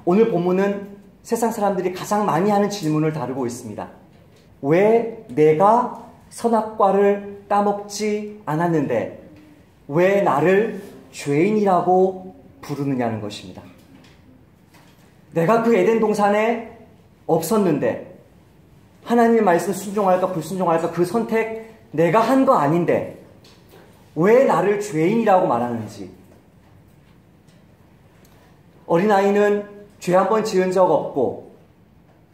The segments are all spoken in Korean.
오늘 본문은 세상 사람들이 가장 많이 하는 질문을 다루고 있습니다. 왜 내가 선악과를 따먹지 않았는데 왜 나를 죄인이라고 부르느냐는 것입니다. 내가 그 에덴 동산에 없었는데 하나님의 말씀 순종할까 불순종할까 그 선택 내가 한 거 아닌데 왜 나를 죄인이라고 말하는지. 어린아이는 죄 한 번 지은 적 없고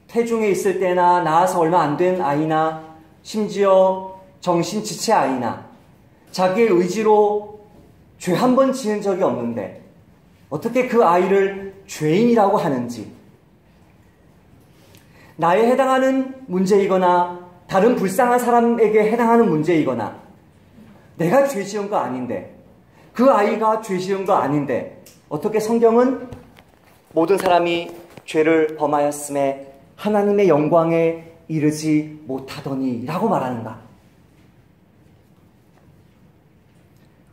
태중에 있을 때나 낳아서 얼마 안 된 아이나 심지어 정신지체 아이나 자기의 의지로 죄 한 번 지은 적이 없는데 어떻게 그 아이를 죄인이라고 하는지, 나에 해당하는 문제이거나 다른 불쌍한 사람에게 해당하는 문제이거나 내가 죄 지은 거 아닌데 그 아이가 죄 지은 거 아닌데 어떻게 성경은 모든 사람이 죄를 범하였음에 하나님의 영광에 이르지 못하더니 라고 말하는가?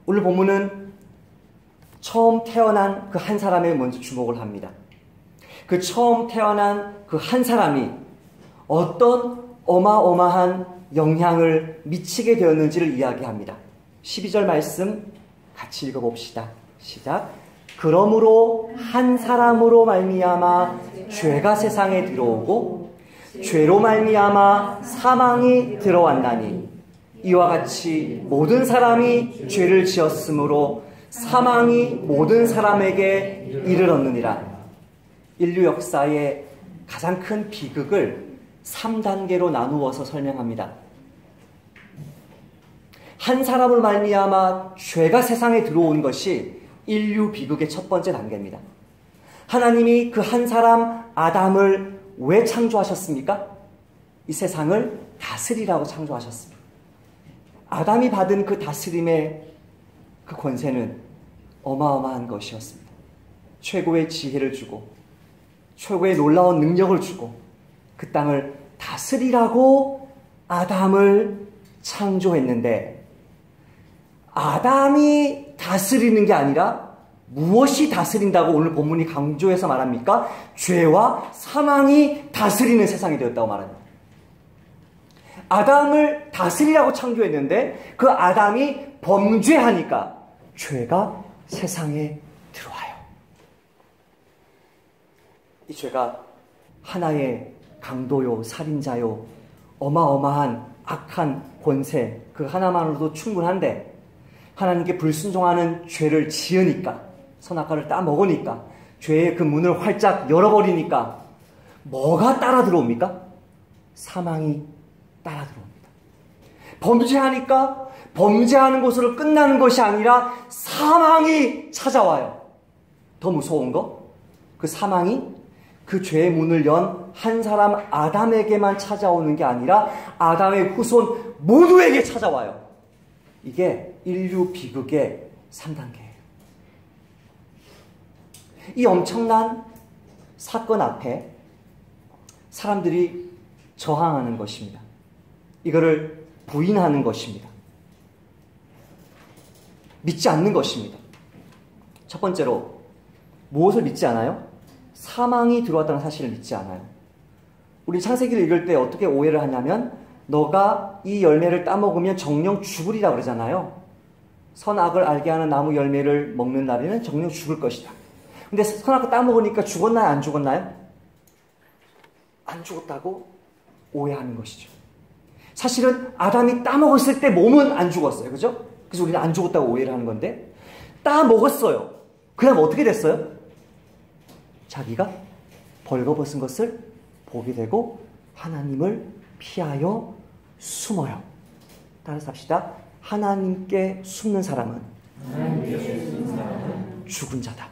오늘 본문은 처음 태어난 그 한 사람에 먼저 주목을 합니다. 그 처음 태어난 그 한 사람이 어떤 어마어마한 영향을 미치게 되었는지를 이야기합니다. 12절 말씀 같이 읽어봅시다. 시작. 그러므로 한 사람으로 말미암아 죄가 세상에 들어오고 죄로 말미암아 사망이 들어왔나니 이와 같이 모든 사람이 죄를 지었으므로 사망이 모든 사람에게 이르렀느니라. 인류 역사의 가장 큰 비극을 3단계로 나누어서 설명합니다. 한 사람을 말미암아 죄가 세상에 들어온 것이 인류 비극의 첫 번째 단계입니다. 하나님이 그 한 사람 아담을 왜 창조하셨습니까? 이 세상을 다스리라고 창조하셨습니다. 아담이 받은 그 다스림의 그 권세는 어마어마한 것이었습니다. 최고의 지혜를 주고 최고의 놀라운 능력을 주고 그 땅을 다스리라고 아담을 창조했는데 아담이 다스리는 게 아니라 무엇이 다스린다고 오늘 본문이 강조해서 말합니까? 죄와 사망이 다스리는 세상이 되었다고 말합니다. 아담을 다스리라고 창조했는데 그 아담이 범죄하니까 죄가 세상에 들어와요. 이 죄가 하나의 강도요, 살인자요, 어마어마한 악한 권세 그 하나만으로도 충분한데 하나님께 불순종하는 죄를 지으니까 선악과를 따먹으니까 죄의 그 문을 활짝 열어버리니까 뭐가 따라 들어옵니까? 사망이 따라 들어옵니다. 범죄하니까 범죄하는 것으로 끝나는 것이 아니라 사망이 찾아와요. 더 무서운 거? 그 사망이 그 죄의 문을 연 한 사람 아담에게만 찾아오는 게 아니라 아담의 후손 모두에게 찾아와요. 이게 인류 비극의 3단계예요. 이 엄청난 사건 앞에 사람들이 저항하는 것입니다. 이거를 부인하는 것입니다. 믿지 않는 것입니다. 첫 번째로 무엇을 믿지 않아요? 사망이 들어왔다는 사실을 믿지 않아요. 우리 창세기를 읽을 때 어떻게 오해를 하냐면 너가 이 열매를 따먹으면 정령 죽으리라 그러잖아요. 선악을 알게 하는 나무 열매를 먹는 날에는 정령 죽을 것이다. 근데 선악을 따먹으니까 죽었나요? 안 죽었나요? 안 죽었다고 오해하는 것이죠. 사실은 아담이 따먹었을 때 몸은 안 죽었어요. 그죠? 그래서 우리는 안 죽었다고 오해를 하는 건데 따먹었어요. 그럼 어떻게 됐어요? 자기가 벌거벗은 것을 보게 되고 하나님을 피하여 숨어요. 따라서 합시다. 하나님께 숨는 사람은 죽은 자다.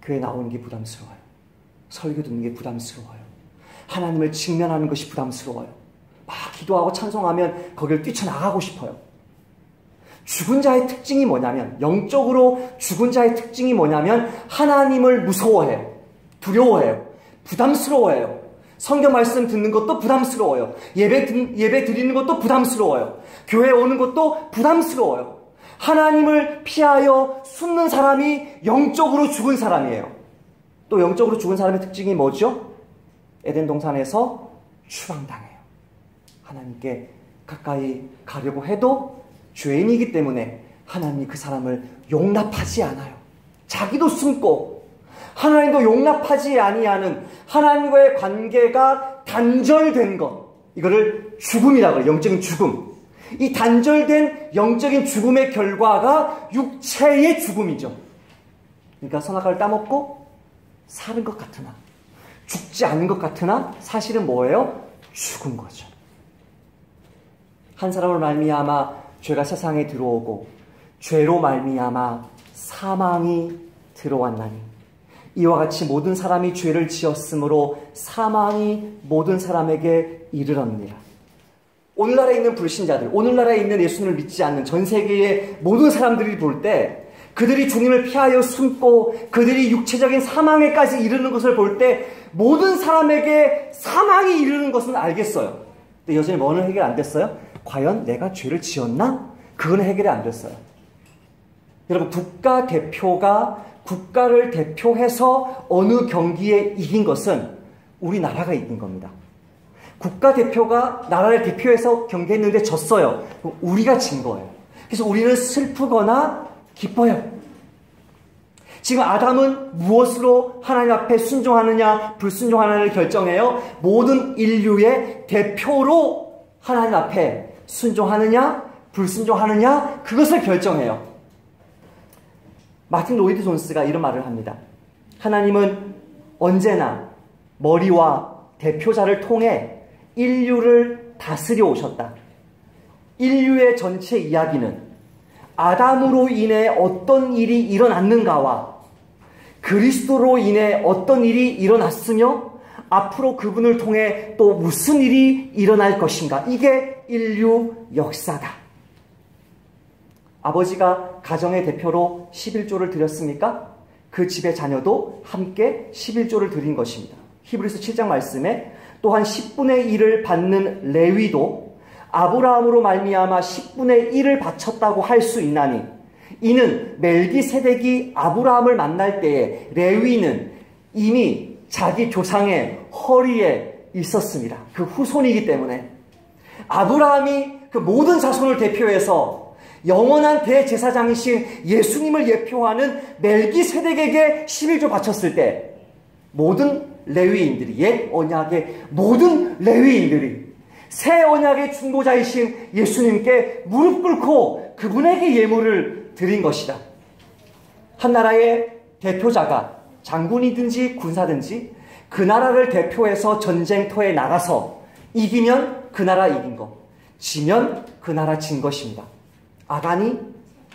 교회 나오는 게 부담스러워요. 설교 듣는 게 부담스러워요. 하나님을 직면하는 것이 부담스러워요. 막 기도하고 찬송하면 거기를 뛰쳐나가고 싶어요. 죽은 자의 특징이 뭐냐면, 영적으로 죽은 자의 특징이 뭐냐면 하나님을 무서워해요. 두려워해요. 부담스러워해요. 성경 말씀 듣는 것도 부담스러워요. 예배 드리는 것도 부담스러워요. 교회 오는 것도 부담스러워요. 하나님을 피하여 숨는 사람이 영적으로 죽은 사람이에요. 또 영적으로 죽은 사람의 특징이 뭐죠? 에덴 동산에서 추방당해요. 하나님께 가까이 가려고 해도 죄인이기 때문에 하나님이 그 사람을 용납하지 않아요. 자기도 숨고 하나님도 용납하지 아니하는 하나님과의 관계가 단절된 것, 이거를 죽음이라고 해요. 영적인 죽음. 이 단절된 영적인 죽음의 결과가 육체의 죽음이죠. 그러니까 선악과를 따먹고 사는 것 같으나, 죽지 않은 것 같으나 사실은 뭐예요? 죽은 거죠. 한 사람을 말미암아 죄가 세상에 들어오고 죄로 말미암아 사망이 들어왔나니 이와 같이 모든 사람이 죄를 지었으므로 사망이 모든 사람에게 이르렀느니라. 오늘날에 있는 불신자들, 오늘날에 있는 예수님을 믿지 않는 전 세계의 모든 사람들이 볼 때, 그들이 주님을 피하여 숨고 그들이 육체적인 사망에까지 이르는 것을 볼 때 모든 사람에게 사망이 이르는 것은 알겠어요. 근데 여전히 뭐는 해결 안 됐어요? 과연 내가 죄를 지었나? 그건 해결이 안 됐어요. 여러분, 국가 대표가 국가를 대표해서 어느 경기에 이긴 것은 우리나라가 이긴 겁니다. 국가 대표가 나라를 대표해서 경기했는데 졌어요. 우리가 진 거예요. 그래서 우리는 슬프거나 기뻐요. 지금 아담은 무엇으로 하나님 앞에 순종하느냐 불순종하느냐를 결정해요. 모든 인류의 대표로 하나님 앞에 순종하느냐 불순종하느냐 그것을 결정해요. 마틴 로이드 존스가 이런 말을 합니다. 하나님은 언제나 머리와 대표자를 통해 인류를 다스려 오셨다. 인류의 전체 이야기는 아담으로 인해 어떤 일이 일어났는가와 그리스도로 인해 어떤 일이 일어났으며 앞으로 그분을 통해 또 무슨 일이 일어날 것인가. 이게 인류 역사다. 아버지가 가정의 대표로 11조를 드렸습니까? 그 집의 자녀도 함께 11조를 드린 것입니다. 히브리서 7장 말씀에 또한 10분의 1을 받는 레위도 아브라함으로 말미암아 10분의 1을 바쳤다고 할 수 있나니 이는 멜기세덱이 아브라함을 만날 때에 레위는 이미 자기 조상의 허리에 있었습니다. 그 후손이기 때문에 아브라함이 그 모든 자손을 대표해서 영원한 대제사장이신 예수님을 예표하는 멜기세덱에게 11조 바쳤을 때 모든 레위인들이, 옛 언약의 모든 레위인들이 새 언약의 중보자이신 예수님께 무릎 꿇고 그분에게 예물을 드린 것이다. 한 나라의 대표자가 장군이든지 군사든지 그 나라를 대표해서 전쟁터에 나가서 이기면 그 나라 이긴 것, 지면 그 나라 진 것입니다. 아간이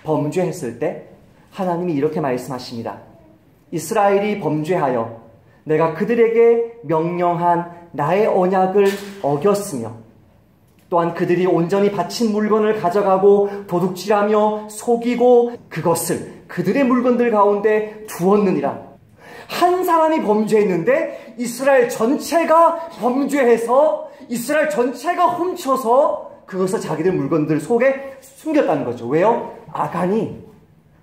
범죄했을 때 하나님이 이렇게 말씀하십니다. 이스라엘이 범죄하여 내가 그들에게 명령한 나의 언약을 어겼으며 또한 그들이 온전히 바친 물건을 가져가고 도둑질하며 속이고 그것을 그들의 물건들 가운데 두었느니라. 한 사람이 범죄했는데 이스라엘 전체가 범죄해서 이스라엘 전체가 훔쳐서 그것을 자기들 물건들 속에 숨겼다는 거죠. 왜요? 아간이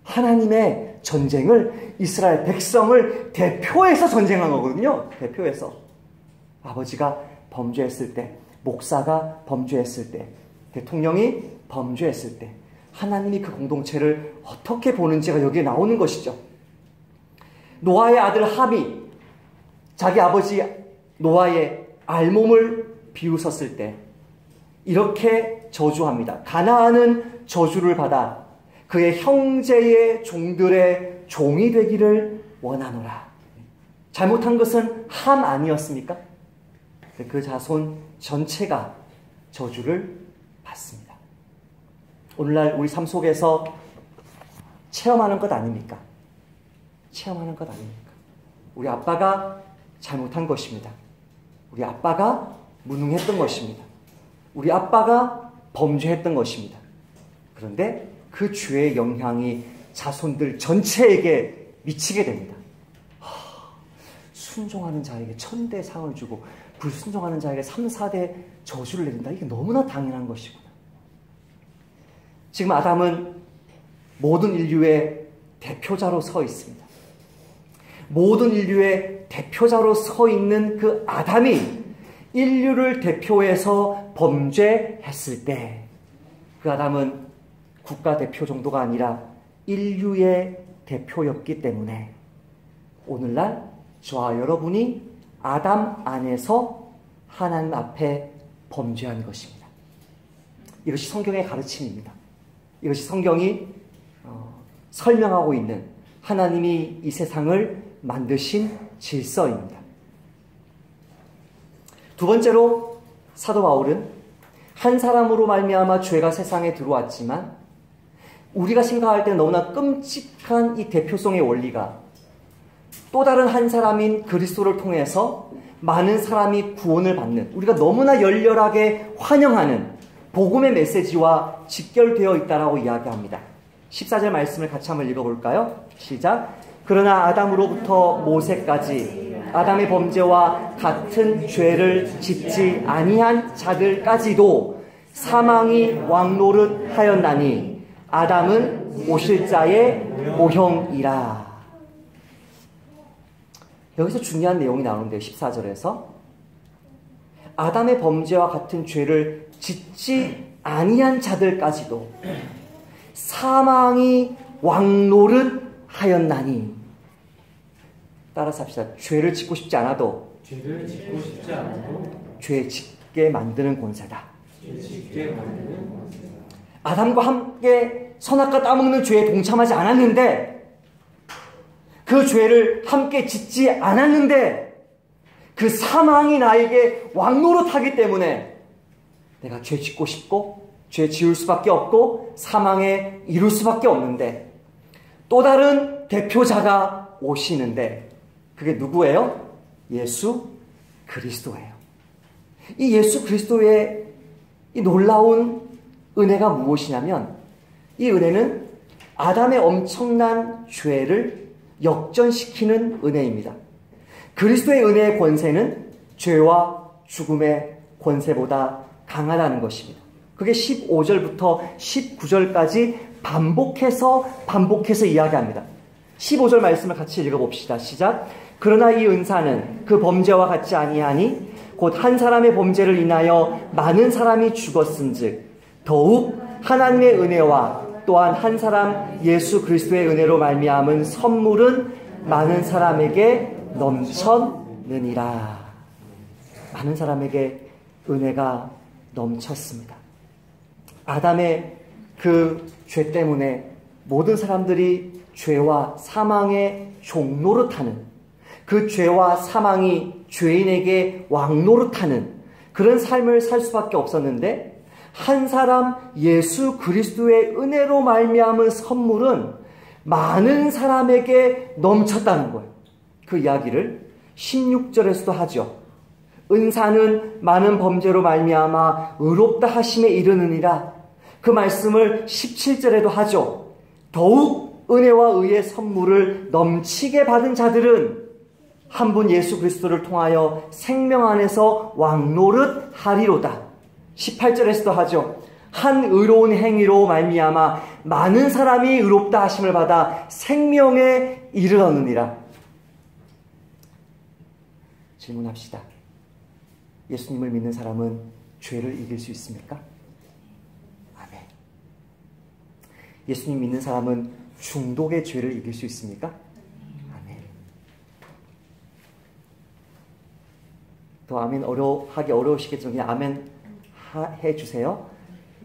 하나님의 전쟁을 이스라엘 백성을 대표해서 전쟁한 거거든요. 대표해서. 아버지가 범죄했을 때, 목사가 범죄했을 때, 대통령이 범죄했을 때 하나님이 그 공동체를 어떻게 보는지가 여기에 나오는 것이죠. 노아의 아들 함이 자기 아버지 노아의 알몸을 비웃었을 때 이렇게 저주합니다. 가나안은 저주를 받아 그의 형제의 종들의 종이 되기를 원하노라. 잘못한 것은 함 아니었습니까? 그 자손 전체가 저주를 받습니다. 오늘날 우리 삶 속에서 체험하는 것 아닙니까? 체험하는 것 아닙니까? 우리 아빠가 잘못한 것입니다. 우리 아빠가 무능했던 것입니다. 우리 아빠가 범죄했던 것입니다. 그런데 그 죄의 영향이 자손들 전체에게 미치게 됩니다. 순종하는 자에게 천대 상을 주고 불순종하는 자에게 3, 4대 저주를 내린다. 이게 너무나 당연한 것이구나. 지금 아담은 모든 인류의 대표자로 서 있습니다. 모든 인류의 대표자로 서 있는 그 아담이 인류를 대표해서 범죄했을 때 그 아담은 국가 대표 정도가 아니라 인류의 대표였기 때문에 오늘날 저와 여러분이 아담 안에서 하나님 앞에 범죄한 것입니다. 이것이 성경의 가르침입니다. 이것이 성경이 설명하고 있는 하나님이 이 세상을 만드신 질서입니다. 두 번째로 사도 바울은 한 사람으로 말미암아 죄가 세상에 들어왔지만 우리가 생각할 때는 너무나 끔찍한 이 대표성의 원리가 또 다른 한 사람인 그리스도를 통해서 많은 사람이 구원을 받는, 우리가 너무나 열렬하게 환영하는 복음의 메시지와 직결되어 있다라고 이야기합니다. 14절 말씀을 같이 한번 읽어볼까요? 시작. 그러나 아담으로부터 모세까지 아담의 범죄와 같은 죄를 짓지 아니한 자들까지도 사망이 왕노릇 하였나니 아담은 오실 자의 모형이라. 여기서 중요한 내용이 나오는데요. 14절에서 아담의 범죄와 같은 죄를 짓지 아니한 자들까지도 사망이 왕노릇 하였나니. 따라서 합시다. 죄를 짓고 싶지 않아도 죄 짓게 만드는 권세다. 아담과 함께 선악과 따먹는 죄에 동참하지 않았는데, 그 죄를 함께 짓지 않았는데 그 사망이 나에게 왕노릇하기 때문에 내가 죄 짓고 싶고 죄 지을 수밖에 없고 사망에 이룰 수밖에 없는데 또 다른 대표자가 오시는데 그게 누구예요? 예수 그리스도예요. 이 예수 그리스도의 이 놀라운 은혜가 무엇이냐면, 이 은혜는 아담의 엄청난 죄를 역전시키는 은혜입니다. 그리스도의 은혜의 권세는 죄와 죽음의 권세보다 강하다는 것입니다. 그게 15절부터 19절까지 반복해서 이야기합니다. 15절 말씀을 같이 읽어봅시다. 시작. 그러나 이 은사는 그 범죄와 같지 아니하니 곧 한 사람의 범죄를 인하여 많은 사람이 죽었은즉 더욱 하나님의 은혜와 또한 한 사람 예수 그리스도의 은혜로 말미암은 선물은 많은 사람에게 넘쳤느니라. 많은 사람에게 은혜가 넘쳤습니다. 아담의 그 죄 때문에 모든 사람들이 죄와 사망의 종노릇하는, 그 죄와 사망이 죄인에게 왕노릇하는 그런 삶을 살 수밖에 없었는데, 한 사람 예수 그리스도의 은혜로 말미암은 선물은 많은 사람에게 넘쳤다는 거예요. 그 이야기를 16절에서도 하죠. 은사는 많은 범죄로 말미암아 의롭다 하심에 이르느니라. 그 말씀을 17절에도 하죠. 더욱 은혜와 의의 선물을 넘치게 받은 자들은 한 분 예수 그리스도를 통하여 생명 안에서 왕노릇 하리로다. 18절에서도 하죠. 한 의로운 행위로 말미암아 많은 사람이 의롭다 하심을 받아 생명에 이르렀느니라. 질문합시다. 예수님을 믿는 사람은 죄를 이길 수 있습니까? 아멘. 예수님 믿는 사람은 중독의 죄를 이길 수 있습니까? 아멘. 더 아멘 하기 어려우시겠지만 그냥 아멘 해주세요.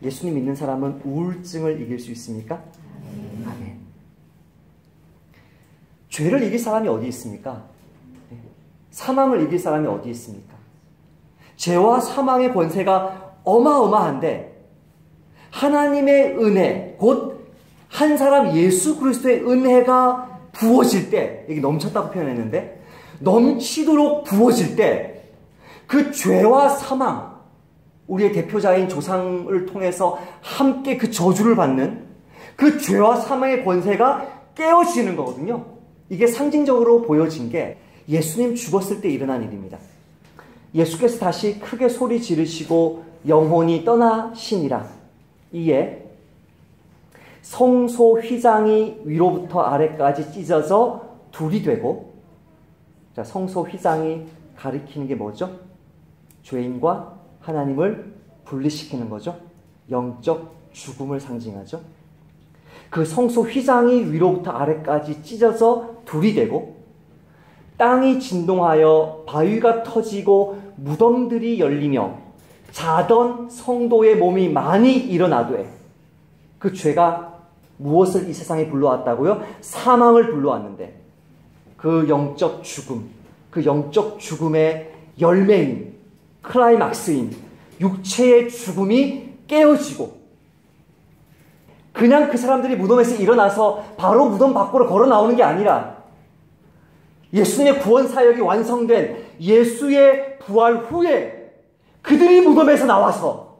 예수님 믿는 사람은 우울증을 이길 수 있습니까? 아멘. 죄를 이길 사람이 어디 있습니까? 사망을 이길 사람이 어디 있습니까? 죄와 사망의 권세가 어마어마한데 하나님의 은혜, 곧 한 사람 예수 그리스도의 은혜가 부어질 때, 여기 넘쳤다고 표현했는데 넘치도록 부어질 때 그 죄와 사망, 우리의 대표자인 조상을 통해서 함께 그 저주를 받는 그 죄와 사망의 권세가 깨어지는 거거든요. 이게 상징적으로 보여진 게 예수님 죽었을 때 일어난 일입니다. 예수께서 다시 크게 소리 지르시고 영혼이 떠나시니라. 이에 성소 휘장이 위로부터 아래까지 찢어져 둘이 되고 자, 성소 휘장이 가리키는 게 뭐죠? 죄인과 하나님을 분리시키는 거죠. 영적 죽음을 상징하죠. 그 성소 휘장이 위로부터 아래까지 찢어져 둘이 되고 땅이 진동하여 바위가 터지고 무덤들이 열리며 자던 성도의 몸이 많이 일어나되 그 죄가 무엇을 이 세상에 불러왔다고요? 사망을 불러왔는데 그 영적 죽음, 그 영적 죽음의 열매인 클라이막스인 육체의 죽음이 깨어지고 그냥 그 사람들이 무덤에서 일어나서 바로 무덤 밖으로 걸어 나오는 게 아니라 예수님의 구원 사역이 완성된 예수의 부활 후에 그들이 무덤에서 나와서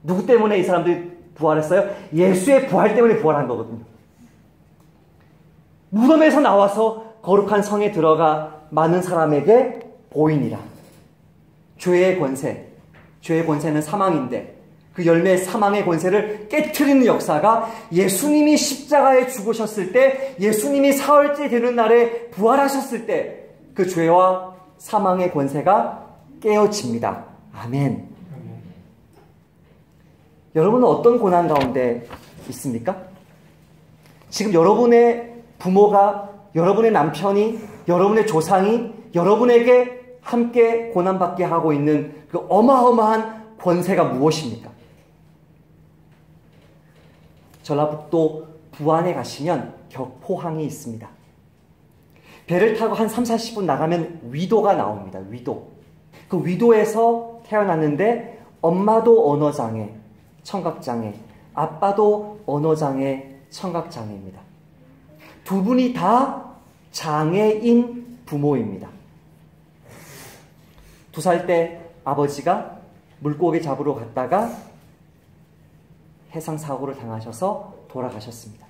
누구 때문에 이 사람들이 부활했어요? 예수의 부활 때문에 부활한 거거든요. 무덤에서 나와서 거룩한 성에 들어가 많은 사람에게 보이니라. 죄의 권세는 사망인데 그 열매의 사망의 권세를 깨트리는 역사가 예수님이 십자가에 죽으셨을 때, 예수님이 사흘째 되는 날에 부활하셨을 때 그 죄와 사망의 권세가 깨어집니다. 아멘. 여러분은 어떤 고난 가운데 있습니까? 지금 여러분의 부모가, 여러분의 남편이, 여러분의 조상이 여러분에게 함께 고난받게 하고 있는 그 어마어마한 권세가 무엇입니까? 전라북도 부안에 가시면 격포항이 있습니다. 배를 타고 한 30-40분 나가면 위도가 나옵니다. 위도. 그 위도에서 태어났는데 엄마도 언어장애, 청각장애, 아빠도 언어장애, 청각장애입니다. 두 분이 다 장애인 부모입니다. 2살 때 아버지가 물고기 잡으러 갔다가 해상사고를 당하셔서 돌아가셨습니다.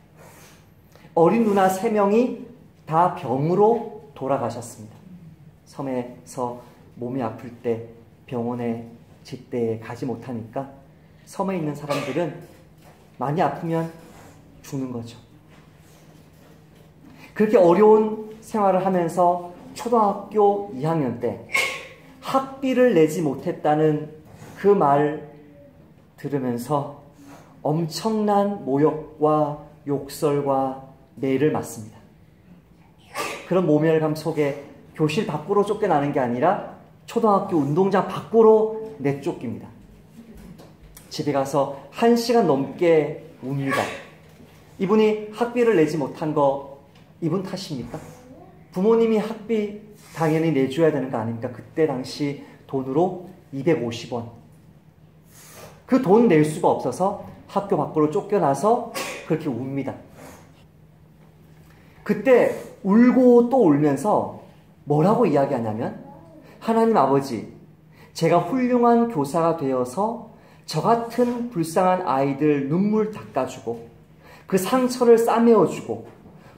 어린 누나 3명이 다 병으로 돌아가셨습니다. 섬에서 몸이 아플 때 병원에 제때에 가지 못하니까 섬에 있는 사람들은 많이 아프면 죽는 거죠. 그렇게 어려운 생활을 하면서 초등학교 2학년 때 학비를 내지 못했다는 그 말 들으면서 엄청난 모욕과 욕설과 매를 맞습니다. 그런 모멸감 속에 교실 밖으로 쫓겨나는 게 아니라 초등학교 운동장 밖으로 내쫓깁니다. 집에 가서 1시간 넘게 웁니다. 이분이 학비를 내지 못한 거 이분 탓입니까? 부모님이 학비 당연히 내줘야 되는 거 아닙니까? 그때 당시 돈으로 250원. 그 돈 낼 수가 없어서 학교 밖으로 쫓겨나서 그렇게 웁니다. 그때 울고 또 울면서 뭐라고 이야기하냐면, 하나님 아버지, 제가 훌륭한 교사가 되어서 저 같은 불쌍한 아이들 눈물 닦아주고 그 상처를 싸매어주고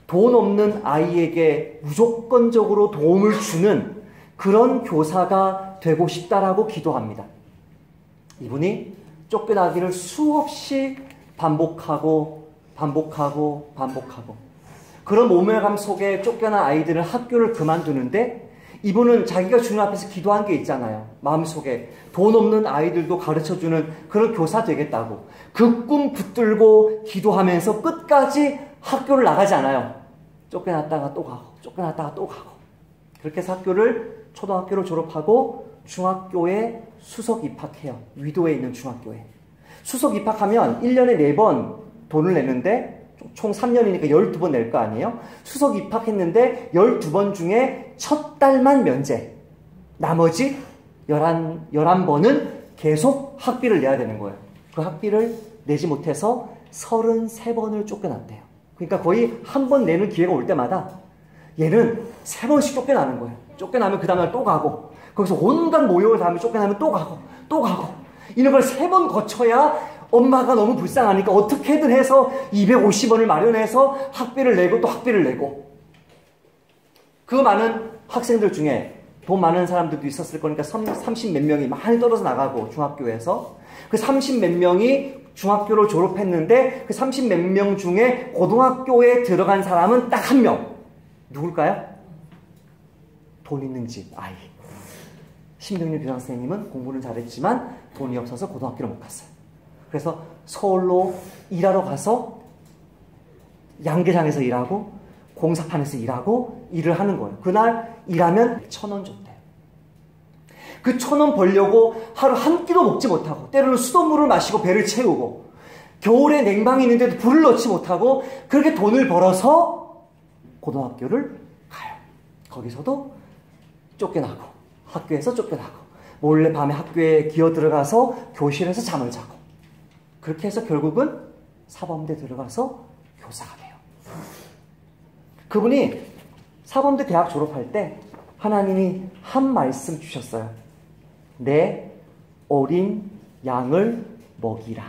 돈 없는 아이에게 무조건적으로 도움을 주는 그런 교사가 되고 싶다라고 기도합니다. 이분이 쫓겨나기를 수없이 반복하고 그런 모멸감 속에 쫓겨난 아이들은 학교를 그만두는데 이분은 자기가 주님 앞에서 기도한 게 있잖아요. 마음속에 돈 없는 아이들도 가르쳐주는 그런 교사 되겠다고 그 꿈 붙들고 기도하면서 끝까지 학교를 나가지 않아요. 쫓겨났다가 또 가고 그렇게 해서 초등학교를 졸업하고 중학교에 수석 입학해요. 위도에 있는 중학교에. 수석 입학하면 1년에 4번 돈을 내는데 총 3년이니까 12번 낼 거 아니에요? 수석 입학했는데 12번 중에 첫 달만 면제. 나머지 11번은 계속 학비를 내야 되는 거예요. 그 학비를 내지 못해서 33번을 쫓겨났대요. 그러니까 거의 한 번 내는 기회가 올 때마다 얘는 3번씩 쫓겨나는 거예요. 쫓겨나면 그 다음날 또 가고 거기서 온갖 모욕을 당하면 쫓겨나면 또 가고 이런 걸 3번 거쳐야 엄마가 너무 불쌍하니까 어떻게든 해서 250원을 마련해서 학비를 내고 또 학비를 내고 그 많은 학생들 중에 돈 많은 사람들도 있었을 거니까 30 몇 명이 많이 떨어져 나가고 중학교에서 그 30 몇 명이 중학교를 졸업했는데 그 30 몇 명 중에 고등학교에 들어간 사람은 딱 1명. 누굴까요? 돈 있는 집 아이. 심경윤 교장선생님은 공부는 잘했지만 돈이 없어서 고등학교를 못 갔어요. 그래서 서울로 일하러 가서 양계장에서 일하고 공사판에서 일하고 일을 하는 거예요. 그날 일하면 1,000원 줬대요. 그 1,000원 벌려고 하루 한 끼도 먹지 못하고 때로는 수돗물을 마시고 배를 채우고 겨울에 냉방이 있는데도 불을 넣지 못하고 그렇게 돈을 벌어서 고등학교를 가요. 거기서도 쫓겨나고 학교에서 쫓겨나고 몰래 밤에 학교에 기어 들어가서 교실에서 잠을 자고 그렇게 해서 결국은 사범대 들어가서 교사가 돼요. 그분이 사범대 대학 졸업할 때 하나님이 한 말씀 주셨어요. 내 어린 양을 먹이라.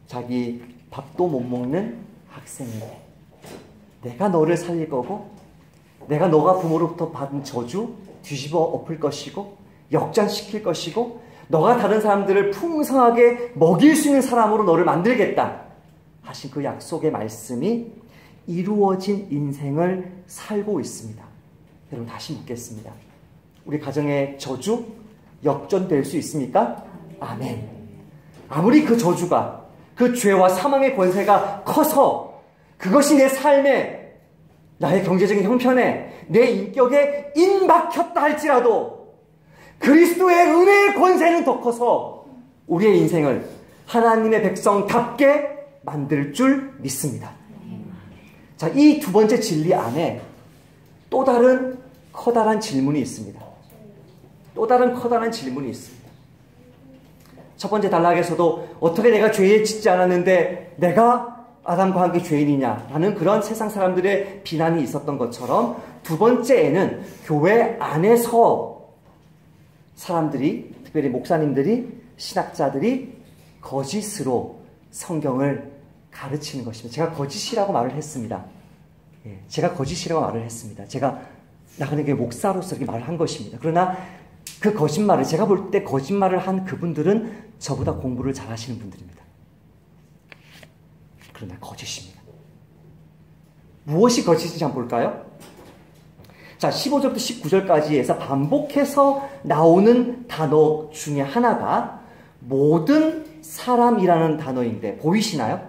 자기 밥도 못 먹는 학생인데 내가 너를 살릴 거고 내가 너가 부모로부터 받은 저주 뒤집어 엎을 것이고 역전시킬 것이고 너가 다른 사람들을 풍성하게 먹일 수 있는 사람으로 너를 만들겠다 하신 그 약속의 말씀이 이루어진 인생을 살고 있습니다. 여러분 다시 묻겠습니다. 우리 가정의 저주 역전될 수 있습니까? 아멘. 아무리 그 저주가 그 죄와 사망의 권세가 커서 그것이 내 삶에 나의 경제적인 형편에 내 인격에 임박혔다 할지라도 그리스도의 은혜의 권세는 더 커서 우리의 인생을 하나님의 백성답게 만들 줄 믿습니다. 자, 이 두 번째 진리 안에 또 다른 커다란 질문이 있습니다. 또 다른 커다란 질문이 있습니다. 첫 번째 단락에서도 어떻게 내가 죄에 짓지 않았는데 내가 아담과 함께 죄인이냐 라는 그런 세상 사람들의 비난이 있었던 것처럼 두 번째에는 교회 안에서 사람들이 특별히 목사님들이 신학자들이 거짓으로 성경을 가르치는 것입니다. 제가 거짓이라고 말을 했습니다. 제가 거짓이라고 말을 했습니다. 제가 나그네 목사로서 이렇게 말을 한 것입니다. 그러나 그 거짓말을 제가 볼 때 거짓말을 한 그분들은 저보다 공부를 잘하시는 분들입니다. 그러나 거짓입니다. 무엇이 거짓인지 한번 볼까요? 자, 15절부터 19절까지에서 반복해서 나오는 단어 중에 하나가 모든 사람이라는 단어인데 보이시나요?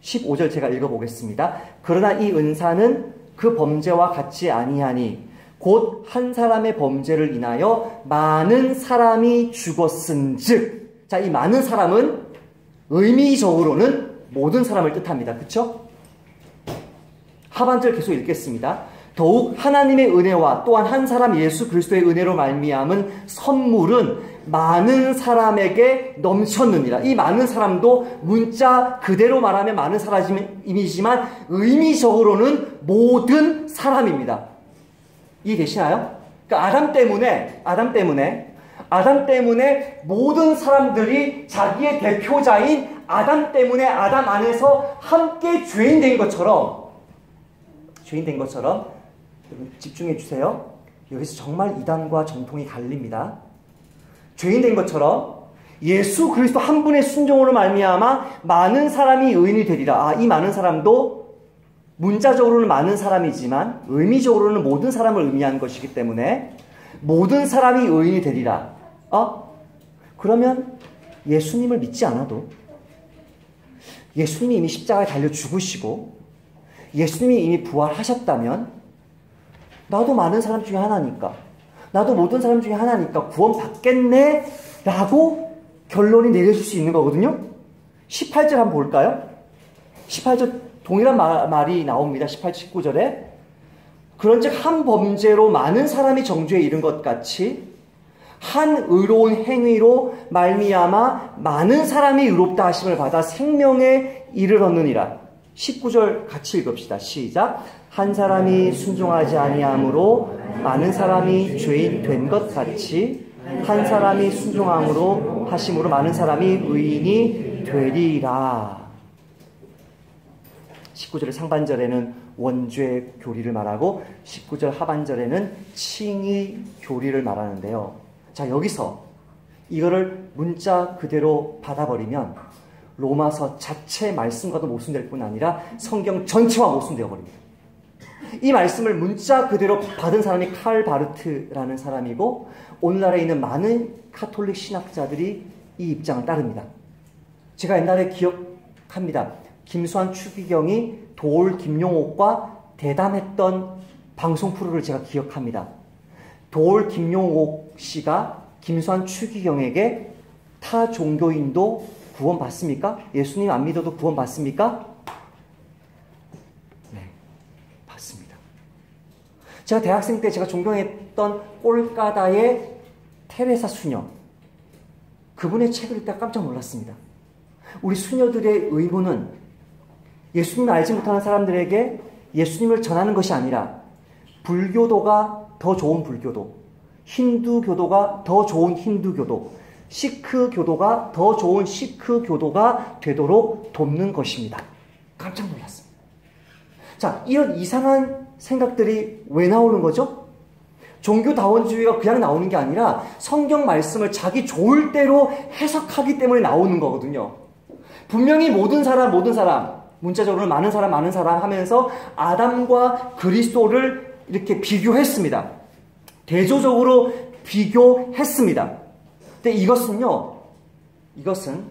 15절 제가 읽어보겠습니다. 그러나 이 은사는 그 범죄와 같지 아니하니 곧 한 사람의 범죄를 인하여 많은 사람이 죽었은즉. 자, 이 많은 사람은 의미적으로는 모든 사람을 뜻합니다. 그렇죠? 하반절 계속 읽겠습니다. 더욱 하나님의 은혜와 또한 한 사람 예수 그리스도의 은혜로 말미암은 선물은 많은 사람에게 넘쳤느니라. 이 많은 사람도 문자 그대로 말하면 많은 사람이지만 의미적으로는 모든 사람입니다. 이해되시나요? 그러니까 아담 때문에 모든 사람들이 자기의 대표자인 아담 때문에 아담 안에서 함께 죄인 된 것처럼 집중해 주세요. 여기서 정말 이단과 정통이 갈립니다. 죄인 된 것처럼 예수 그리스도 한 분의 순종으로 말미암아 많은 사람이 의인이 되리라. 이 많은 사람도 문자적으로는 많은 사람이지만 의미적으로는 모든 사람을 의미하는 것이기 때문에 모든 사람이 의인이 되리라. 그러면 예수님을 믿지 않아도 예수님이 이미 십자가에 달려 죽으시고 예수님이 이미 부활하셨다면 나도 많은 사람 중에 하나니까 나도 모든 사람 중에 하나니까 구원 받겠네 라고 결론이 내려질 수 있는 거거든요. 18절 한번 볼까요? 18절 동일한 말이 나옵니다. 18, 19절에 그런즉 한 범죄로 많은 사람이 정죄에 이른 것 같이 한 의로운 행위로 말미암아 많은 사람이 의롭다 하심을 받아 생명에 이르렀느니라. 19절 같이 읽읍시다. 시작. 한 사람이 순종하지 아니함으로 많은 사람이 죄인 된 것 같이 한 사람이 순종함으로 하심으로 많은 사람이 의인이 되리라. 19절 상반절에는 원죄 교리를 말하고 19절 하반절에는 칭의 교리를 말하는데요. 자, 여기서 이거를 문자 그대로 받아버리면 로마서 자체 말씀과도 모순될 뿐 아니라 성경 전체와 모순되어 버립니다. 이 말씀을 문자 그대로 받은 사람이 칼 바르트라는 사람이고 오늘날에 있는 많은 카톨릭 신학자들이 이 입장을 따릅니다. 제가 옛날에 기억합니다. 김수환 추기경이 도올 김용옥과 대담했던 방송 프로를 제가 기억합니다. 도올 김용옥 씨가 김수환 추기경에게 타 종교인도 구원 받습니까? 예수님 안 믿어도 구원 받습니까? 네, 받습니다. 제가 대학생 때 제가 존경했던 꼴까다의 테레사 수녀, 그분의 책을 읽다가 깜짝 놀랐습니다. 우리 수녀들의 의무는 예수님을 알지 못하는 사람들에게 예수님을 전하는 것이 아니라 불교도가 더 좋은 불교도, 힌두교도가 더 좋은 힌두교도, 시크교도가 더 좋은 시크교도가 되도록 돕는 것입니다. 깜짝 놀랐습니다. 자, 이런 이상한 생각들이 왜 나오는 거죠? 종교다원주의가 그냥 나오는 게 아니라 성경 말씀을 자기 좋을 대로 해석하기 때문에 나오는 거거든요. 분명히 모든 사람, 문자적으로는 많은 사람 하면서 아담과 그리스도를 이렇게 비교했습니다. 대조적으로 비교했습니다. 근데 이것은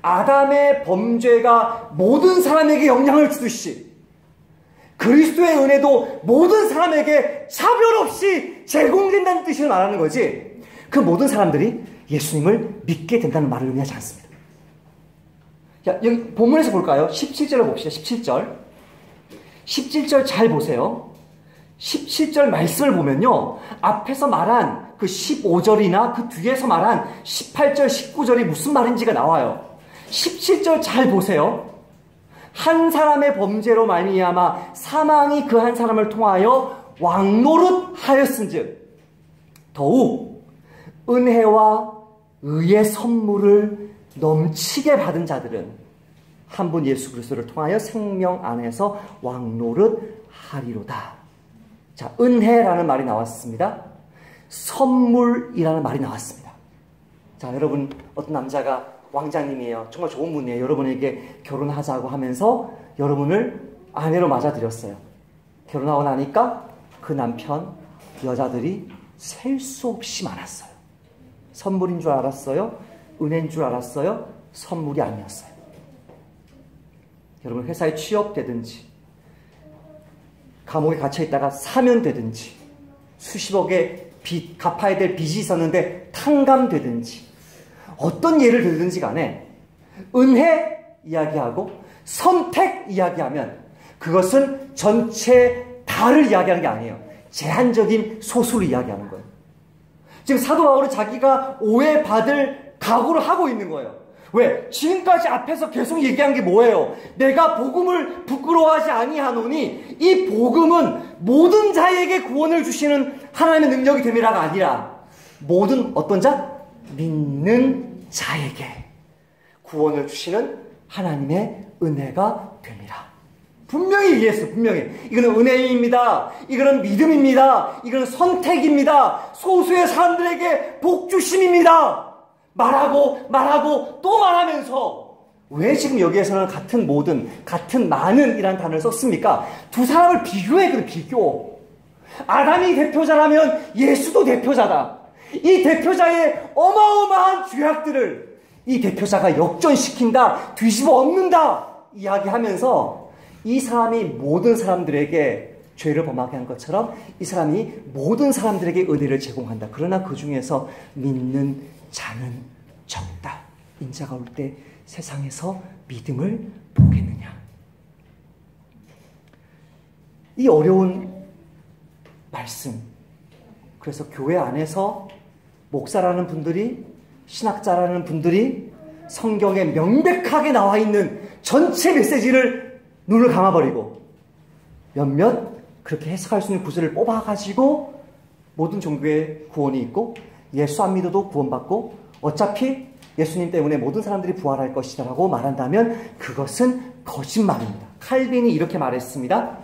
아담의 범죄가 모든 사람에게 영향을 주듯이 그리스도의 은혜도 모든 사람에게 차별 없이 제공된다는 뜻을 말하는 거지, 그 모든 사람들이 예수님을 믿게 된다는 말을 의미하지 않습니다. 자, 여기 본문에서 볼까요? 17절을 봅시다. 17절 잘 보세요. 17절 말씀을 보면요, 앞에서 말한 그 15절이나 그 뒤에서 말한 18절, 19절이 무슨 말인지가 나와요. 17절 잘 보세요. 한 사람의 범죄로 말미암아 사망이 그 한 사람을 통하여 왕노릇하였은즉 더욱 은혜와 의의 선물을 넘치게 받은 자들은 한 분 예수 그리스도를 통하여 생명 안에서 왕노릇하리로다. 자, 은혜라는 말이 나왔습니다. 선물이라는 말이 나왔습니다. 자, 여러분, 어떤 남자가 왕자님이에요. 정말 좋은 분이에요. 여러분에게 결혼하자고 하면서 여러분을 아내로 맞아들였어요. 결혼하고 나니까 그 남편, 여자들이 셀 수 없이 많았어요. 선물인 줄 알았어요. 은혜인 줄 알았어요. 선물이 아니었어요. 여러분, 회사에 취업되든지 감옥에 갇혀있다가 사면되든지 수십억의 빚, 갚아야 될 빚이 있었는데 탕감되든지 어떤 예를 들든지 간에 은혜 이야기하고 선택 이야기하면 그것은 전체 다를 이야기하는 게 아니에요. 제한적인 소수를 이야기하는 거예요. 지금 사도 바울은 자기가 오해받을 각오를 하고 있는 거예요. 왜? 지금까지 앞에서 계속 얘기한 게 뭐예요? 내가 복음을 부끄러워하지 아니하노니 이 복음은 모든 자에게 구원을 주시는 하나님의 능력이 됨이라가 아니라 모든 어떤 자? 믿는 자에게 구원을 주시는 하나님의 은혜가 됨이라. 분명히 얘기했어요. 분명히. 이거는 은혜입니다. 이거는 믿음입니다. 이거는 선택입니다. 소수의 사람들에게 복주심입니다. 말하고 또 말하면서 왜 지금 여기에서는 같은 모든, 같은 많은 이라는 단어를 썼습니까? 두 사람을 비교했거든. 비교. 아담이 대표자라면 예수도 대표자다. 이 대표자의 어마어마한 죄악들을 이 대표자가 역전시킨다, 뒤집어 엎는다 이야기하면서 이 사람이 모든 사람들에게 죄를 범하게 한 것처럼 이 사람이 모든 사람들에게 은혜를 제공한다. 그러나 그 중에서 믿는 자는 적다. 인자가 올 때 세상에서 믿음을 보겠느냐. 이 어려운 말씀. 그래서 교회 안에서 목사라는 분들이, 신학자라는 분들이 성경에 명백하게 나와 있는 전체 메시지를 눈을 감아버리고 몇몇 그렇게 해석할 수 있는 구절을 뽑아가지고 모든 종교에 구원이 있고 예수 안 믿어도 구원받고 어차피 예수님 때문에 모든 사람들이 부활할 것이다 라고 말한다면 그것은 거짓말입니다. 칼빈이 이렇게 말했습니다.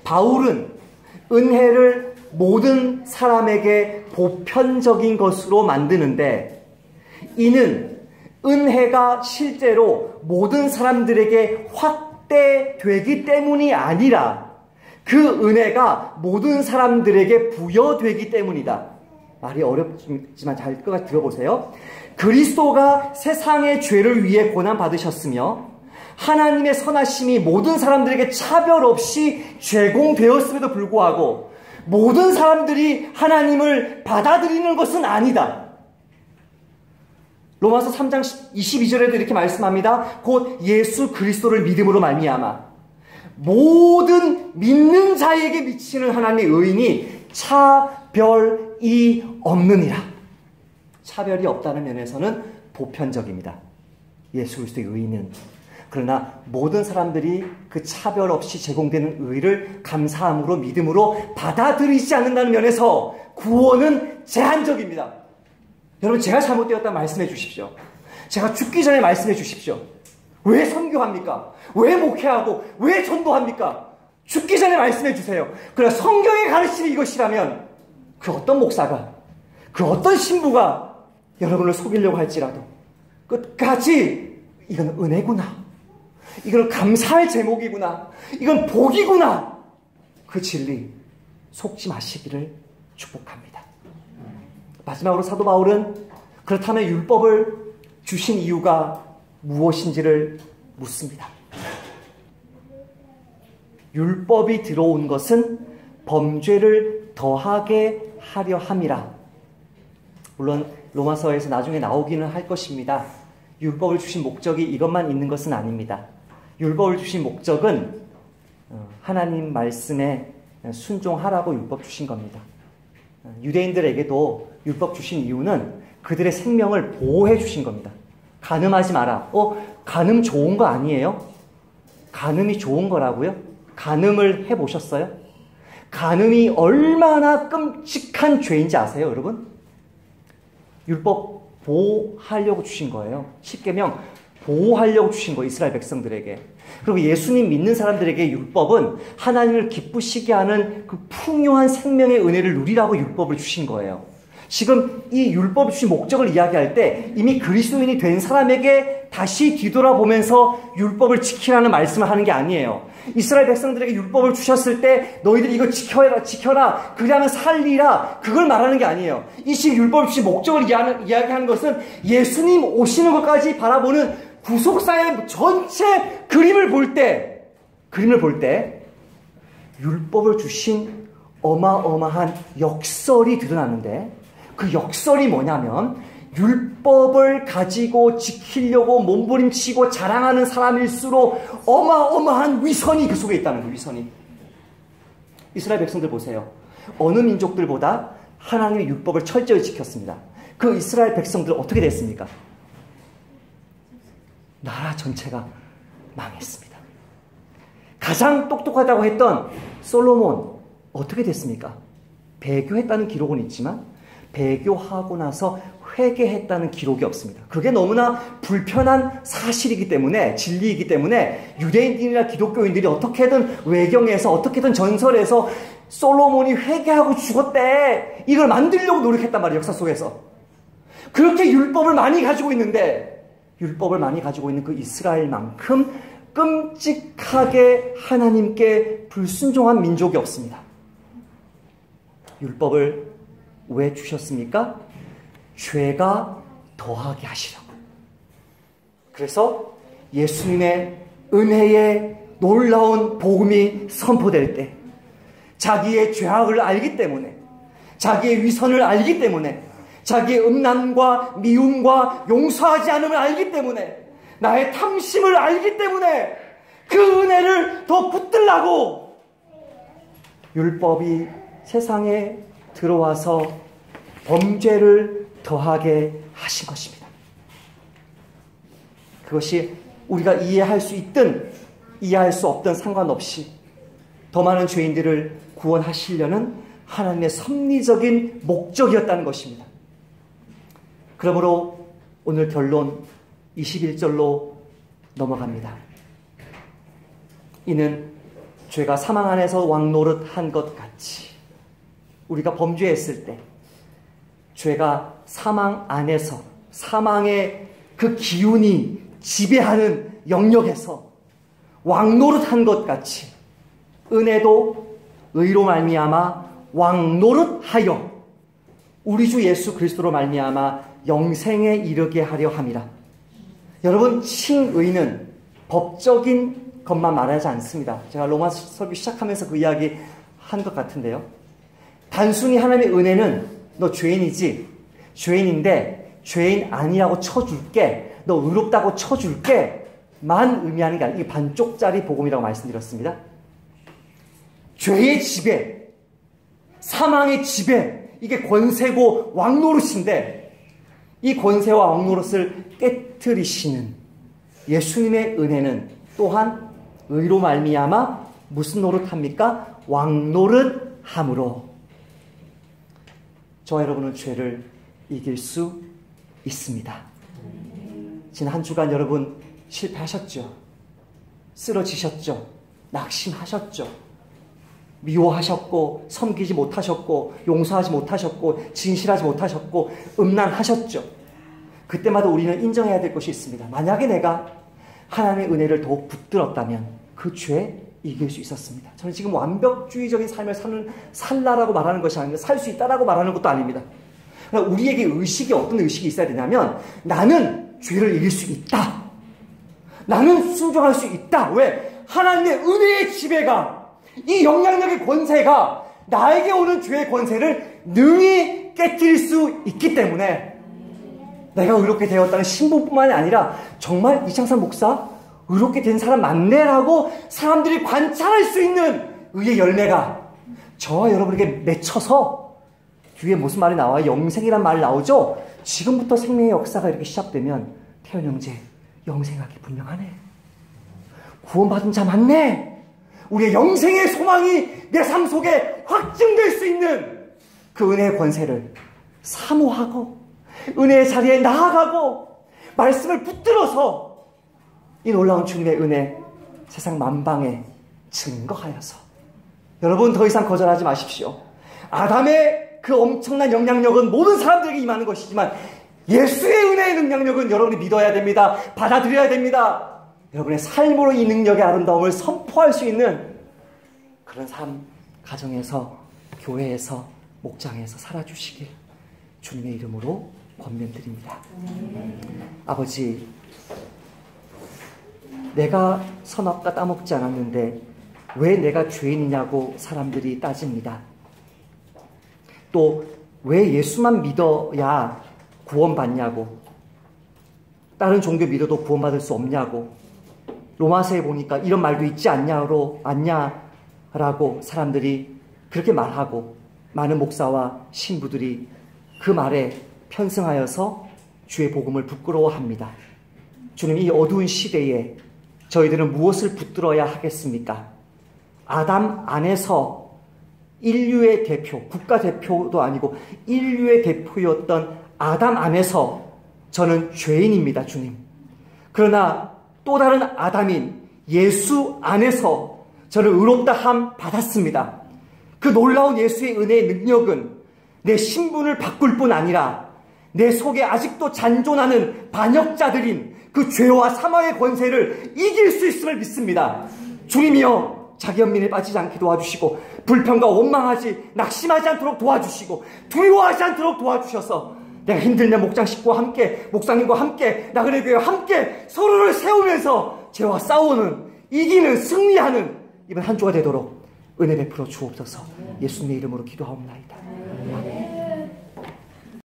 바울은 은혜를 모든 사람에게 보편적인 것으로 만드는데 이는 은혜가 실제로 모든 사람들에게 확대되기 때문이 아니라 그 은혜가 모든 사람들에게 부여되기 때문이다. 말이 어렵지만 잘 끝까지 들어보세요. 그리스도가 세상의 죄를 위해 고난받으셨으며 하나님의 선하심이 모든 사람들에게 차별 없이 제공되었음에도 불구하고 모든 사람들이 하나님을 받아들이는 것은 아니다. 로마서 3장 22절에도 이렇게 말씀합니다. 곧 예수 그리스도를 믿음으로 말미암아 모든 믿는 자에게 미치는 하나님의 의인이 차별이 없느니라. 차별이 없다는 면에서는 보편적입니다. 예수 그리스도의 의인은. 그러나 모든 사람들이 그 차별 없이 제공되는 의를 감사함으로 믿음으로 받아들이지 않는다는 면에서 구원은 제한적입니다. 여러분, 제가 잘못되었다면 말씀해 주십시오. 제가 죽기 전에 말씀해 주십시오. 왜 선교합니까? 왜 목회하고 왜 전도합니까? 죽기 전에 말씀해 주세요. 그러나 성경의 가르침이 이것이라면 그 어떤 목사가, 그 어떤 신부가 여러분을 속이려고 할지라도 끝까지 이건 은혜구나, 이건 감사할 제목이구나, 이건 복이구나, 그 진리 속지 마시기를 축복합니다. 마지막으로 사도 바울은 그렇다면 율법을 주신 이유가 무엇인지를 묻습니다. 율법이 들어온 것은 범죄를 더하게 하려 함이라. 물론 로마서에서 나중에 나오기는 할 것입니다. 율법을 주신 목적이 이것만 있는 것은 아닙니다. 율법을 주신 목적은 하나님 말씀에 순종하라고 율법 주신 겁니다. 유대인들에게도 율법 주신 이유는 그들의 생명을 보호해 주신 겁니다. 간음하지 마라. 간음 좋은 거 아니에요? 간음이 좋은 거라고요? 간음을 해보셨어요? 간음이 얼마나 끔찍한 죄인지 아세요, 여러분? 율법 보호하려고 주신 거예요. 십계명 보호하려고 주신 거예요, 이스라엘 백성들에게. 그리고 예수님 믿는 사람들에게 율법은 하나님을 기쁘시게 하는 그 풍요한 생명의 은혜를 누리라고 율법을 주신 거예요. 지금 이 율법을 주신 목적을 이야기할 때 이미 그리스도인이 된 사람에게 다시 뒤돌아보면서 율법을 지키라는 말씀을 하는 게 아니에요. 이스라엘 백성들에게 율법을 주셨을 때 너희들 이거 지켜라, 그리하면 살리라, 그걸 말하는 게 아니에요. 이 지금 율법을 주신 목적을 이야기하는 것은 예수님 오시는 것까지 바라보는 구속사의 전체 그림을 볼 때 율법을 주신 어마어마한 역설이 드러나는데, 그 역설이 뭐냐면 율법을 가지고 지키려고 몸부림치고 자랑하는 사람일수록 어마어마한 위선이 그 속에 있다는 거예요. 위선이. 이스라엘 백성들 보세요. 어느 민족들보다 하나님의 율법을 철저히 지켰습니다. 그 이스라엘 백성들 어떻게 됐습니까? 나라 전체가 망했습니다. 가장 똑똑하다고 했던 솔로몬 어떻게 됐습니까? 배교했다는 기록은 있지만 배교하고 나서 회개했다는 기록이 없습니다. 그게 너무나 불편한 사실이기 때문에, 진리이기 때문에 유대인들이나 기독교인들이 어떻게든 외경에서, 어떻게든 전설에서 솔로몬이 회개하고 죽었대, 이걸 만들려고 노력했단 말이에요. 역사 속에서. 그렇게 율법을 많이 가지고 있는데, 율법을 많이 가지고 있는 그 이스라엘만큼 끔찍하게 하나님께 불순종한 민족이 없습니다. 율법을 왜 주셨습니까? 죄가 더하게 하시라고. 그래서 예수님의 은혜의 놀라운 복음이 선포될 때 자기의 죄악을 알기 때문에, 자기의 위선을 알기 때문에, 자기의 음란과 미움과 용서하지 않음을 알기 때문에, 나의 탐심을 알기 때문에 그 은혜를 더 붙들라고 율법이 세상에 들어와서 범죄를 더하게 하신 것입니다. 그것이 우리가 이해할 수 있든 이해할 수 없든 상관없이 더 많은 죄인들을 구원하시려는 하나님의 섭리적인 목적이었다는 것입니다. 그러므로 오늘 결론 21절로 넘어갑니다. 이는 죄가 사망 안에서 왕노릇한 것 같이 우리가 범죄했을 때 죄가 사망 안에서, 사망의 그 기운이 지배하는 영역에서 왕노릇한 것 같이 은혜도 의로 말미암아 왕노릇하여 우리 주 예수 그리스도로 말미암아 영생에 이르게 하려 함이라. 여러분, 칭의는 법적인 것만 말하지 않습니다. 제가 로마 설교 시작하면서 그 이야기 한 것 같은데요. 단순히 하나님의 은혜는 너 죄인이지, 죄인인데 죄인 아니라고 쳐줄게, 너 의롭다고 쳐줄게 만 의미하는 게 아니라 이게 반쪽짜리 복음이라고 말씀드렸습니다. 죄의 지배, 사망의 지배, 이게 권세고 왕노릇인데 이 권세와 왕노릇을 깨트리시는 예수님의 은혜는 또한 의로 말미암아 무슨 노릇합니까? 왕노릇함으로 저와 여러분은 죄를 이길 수 있습니다. 지난 한 주간 여러분 실패하셨죠? 쓰러지셨죠? 낙심하셨죠? 미워하셨고 섬기지 못하셨고 용서하지 못하셨고 진실하지 못하셨고 음란하셨죠? 그때마다 우리는 인정해야 될 것이 있습니다. 만약에 내가 하나님의 은혜를 더욱 붙들었다면 그 죄 이길 수 있었습니다. 저는 지금 완벽주의적인 삶을 살라라고 말하는 것이 아닙니다. 살 수 있다라고 말하는 것도 아닙니다. 그러니까 우리에게 의식이 어떤 의식이 있어야 되냐면 나는 죄를 이길 수 있다. 나는 순종할 수 있다. 왜? 하나님의 은혜의 지배가, 이 영향력의 권세가 나에게 오는 죄의 권세를 능히 깨뜨릴 수 있기 때문에 내가 의롭게 되었다는 신분뿐만이 아니라 정말 이창삼 목사 의롭게 된 사람 맞네라고 사람들이 관찰할 수 있는 의의 열매가 저와 여러분에게 맺혀서 뒤에 무슨 말이 나와요? 영생이란 말이 나오죠? 지금부터 생명의 역사가 이렇게 시작되면 태연 형제 영생하기 분명하네. 구원받은 자 맞네. 우리의 영생의 소망이 내 삶 속에 확증될 수 있는 그 은혜의 권세를 사모하고 은혜의 자리에 나아가고 말씀을 붙들어서 이 놀라운 주님의 은혜 세상 만방에 증거하여서 여러분 더 이상 거절하지 마십시오. 아담의 그 엄청난 영향력은 모든 사람들에게 임하는 것이지만 예수의 은혜의 능력은 여러분이 믿어야 됩니다. 받아들여야 됩니다. 여러분의 삶으로 이 능력의 아름다움을 선포할 수 있는 그런 삶, 가정에서, 교회에서, 목장에서 살아주시길 주님의 이름으로 권면드립니다. 아버지, 내가 선악과 따먹지 않았는데 왜 내가 죄인이냐고 사람들이 따집니다. 또 왜 예수만 믿어야 구원받냐고, 다른 종교 믿어도 구원받을 수 없냐고, 로마서에 보니까 이런 말도 있지 않냐라고 사람들이 그렇게 말하고 많은 목사와 신부들이 그 말에 편승하여서 주의 복음을 부끄러워합니다. 주님, 이 어두운 시대에 저희들은 무엇을 붙들어야 하겠습니까? 아담 안에서 인류의 대표, 국가 대표도 아니고 인류의 대표였던 아담 안에서 저는 죄인입니다, 주님. 그러나 또 다른 아담인 예수 안에서 저는 의롭다함 받았습니다. 그 놀라운 예수의 은혜의 능력은 내 신분을 바꿀 뿐 아니라 내 속에 아직도 잔존하는 반역자들인 그 죄와 사망의 권세를 이길 수 있음을 믿습니다. 주님이여, 자기 연민에 빠지지 않게 도와주시고 불평과 원망하지, 낙심하지 않도록 도와주시고 두려워하지 않도록 도와주셔서 내가 힘들면 목장 식구와 함께, 목사님과 함께, 나그네 교회와 함께 서로를 세우면서 죄와 싸우는, 이기는, 승리하는 이번 한 주가 되도록 은혜 베풀어 주옵소서. 예수님의 이름으로 기도하옵나이다.